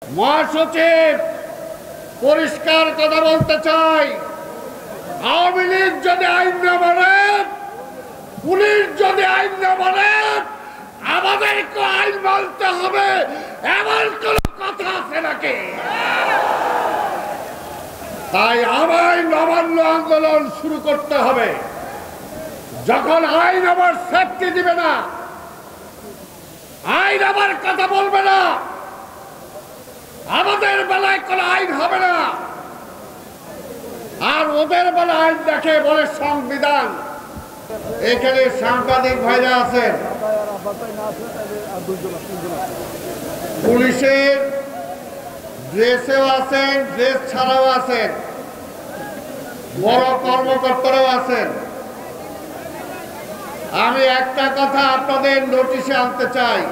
মহাসচিব পরিষ্কার কথা বলতে চাই, আওয়ামী লীগ যদি আইন না মানে, পুলিশ যদি আইন না মানে, আমাদেরকে আইন মানতে হবে এমন কোন কথা আছে নাকি? তাই আইন অমান্য আন্দোলন শুরু করতে হবে। যখন আইন আবার সেফটি দিবে না, আইন আবার কথা বলবে না, আমাদের বেলায় কোনো আইন হবে না, আর ওদের বেলায় আইন দেখে বলে সংবিধান। এখানে সাংবাদিক ভাইরা আছেন, পুলিশের ড্রেসেও আছেন, ড্রেস ছাড়াও আছেন, বড় কর্মকর্তারাও আছেন। আমি একটা কথা আপনাদের নোটিশে আনতে চাই,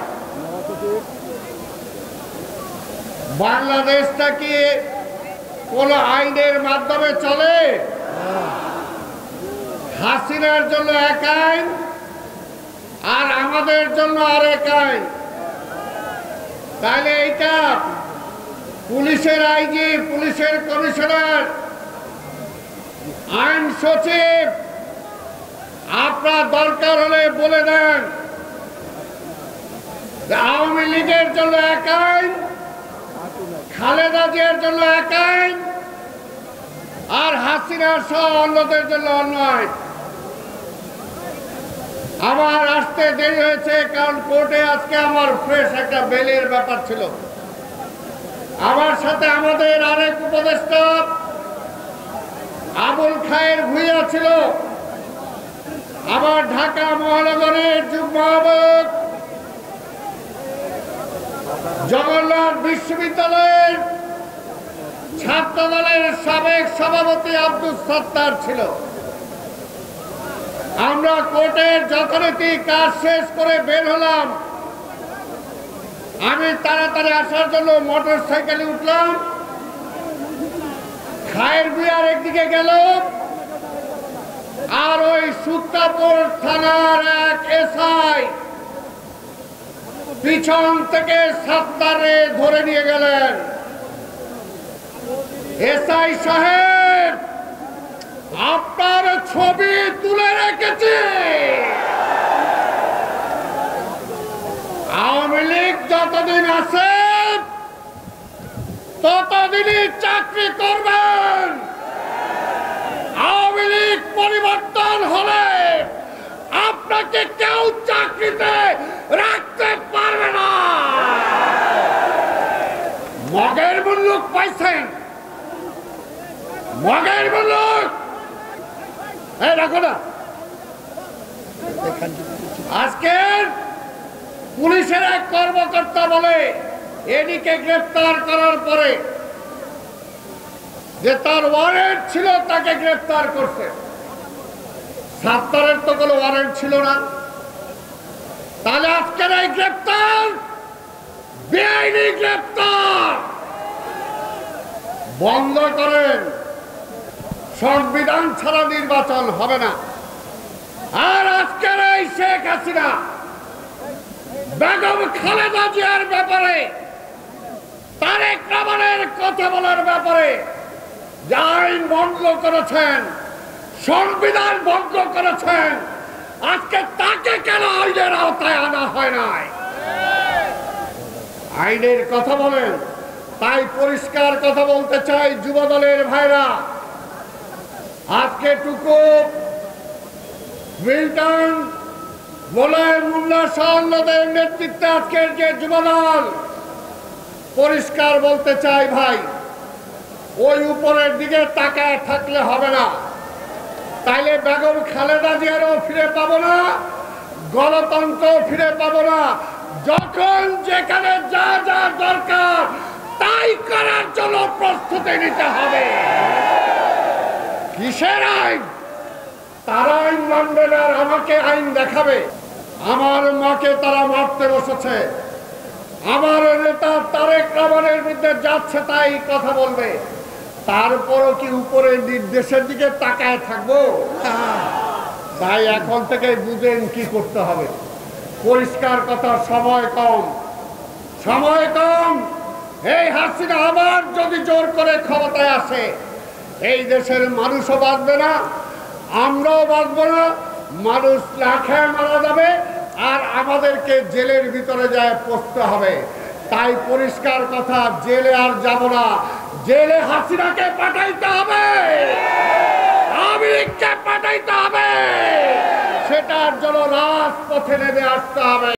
বাংলাদেশটা কি কোন আইনের মাধ্যমে চলে? হাসিনার জন্য এক আইন আর আমাদের জন্য আরেক আইন। তাহলে এইটা পুলিশের আইজি, পুলিশের কমিশনার, আইন সচিব, আপনার দরকার হলে বলে দেন আওয়ামী লীগের জন্য এক আইন, খালেদা জিয়ার জন্য এক আইন, আর হাসিনার সহ অন্যদের জন্য অন্য আইন। আমার আসতে দেরি হয়েছে কারণ কোর্টে আজকে আমার ফ্রেশ একটা বেলের ব্যাপার ছিল। আমার সাথে আমাদের আরেক উপদেষ্টা আবুল খায়ের ভূঁইয়া ছিল, আবার ঢাকা মহানগরের যুগ্ম আহ্বায়ক, জগন্নাথ বিশ্ববিদ্যালয়ের ছাত্র দলের সাবেক সভাপতি আব্দুল সত্তার ছিল। আমরা কোর্টের যথারীতি কাজ শেষ করে বের হলাম। আমি তাড়াতাড়ি আসার জন্য মোটর সাইকেলে উঠলাম, খায়ের বিয়ার একদিকে গেল, আর ওই সুত্তাপুর থানার এক এসআই পিছন থেকে সত্তারে ধরে নিয়ে গেলেন। এসআই সাহেব, আপনার ছবি তুলে রেখেছে, আওয়ামী লীগ যতদিন আছে ততদিনই চাকরি করবেন। আওয়ামী লীগ পরিবর্তন হলে আপনাকে কেউ চাকরিতে রাখতে পারবে না। মগের মুল্লুক পাইছেন, মগের মুল্লুক। এই রাখো না। আজকের পুলিশের এক কর্মকর্তা বলে এদিকে গ্রেফতার করার পরে যে তার ওয়ারেন্ট ছিল, তাকে গ্রেফতার করছে। সত্তারের তো কোনো ওয়ারেন্ট ছিল না। তাহলে আজকের এই গ্রেফতার বেআইনি গ্রেফতার বন্ধ করেন। সংবিধান ছাড়া নির্বাচন হবে না। আর আজকের এই শেখ হাসিনা বেগম খালেদা জিয়ার ব্যাপারে, তারেক রহমানের কথা বলার ব্যাপারে যে আইন ভঙ্গ করেছেন, সংবিধান ভঙ্গ করেছেন, আজকে তাকে কেন আইনের আওতায় আনা হয় নাই? আইনের কথা বলেন। তাই পরিষ্কার কথা বলতে চাই, যুব দলের ভাইরা, আজকে টুকু মিল্টন, মোলায়েম মুল্লা সহ অন্যদের নেতৃত্বে আজকের যে যুবদল, পরিষ্কার বলতে চাই ভাই, ওই উপরের দিকে তাকায় থাকলে হবে না। তাইলে বেগম খালেদা জিয়ারও ফিরে পাবো না, গণতন্ত্র ফিরে পাবো না। যখন যেখানে যা যা দরকার তাই করার জন্য প্রস্তুতি নিতে হবে। কিসের আইন? তারা আইন মানবে না, আমাকে আইন দেখাবে। আমার মাকে তারা মারতে বসেছে, আমার নেতা তারেক রহমানের বিরুদ্ধে যাচ্ছে তাই কথা বলবে। তারপরও কি উপরের নির্দেশের দিকে তাকায় থাকবো? তাই এখন থেকে বুঝেন কি করতে হবে। পরিষ্কার কথা, সময় কম, সময় কম। এই হাসিনা আবার যদি জোর করে ক্ষমতায় আসে, এই দেশের মানুষও বাঁচবে না, আমরাও বাঁচব না, মানুষ না খেয়ে মারা যাবে, আর আমাদেরকে জেলের ভিতরে যায় পড়তে হবে। তাই পরিষ্কার কথা, জেলে আর যাব না, জেলে হাসিনাকে পাঠাইতে হবে, আওয়ামী পাঠাইতে হবে, সেটার জন্য রাজপথে নেমে আসতে হবে।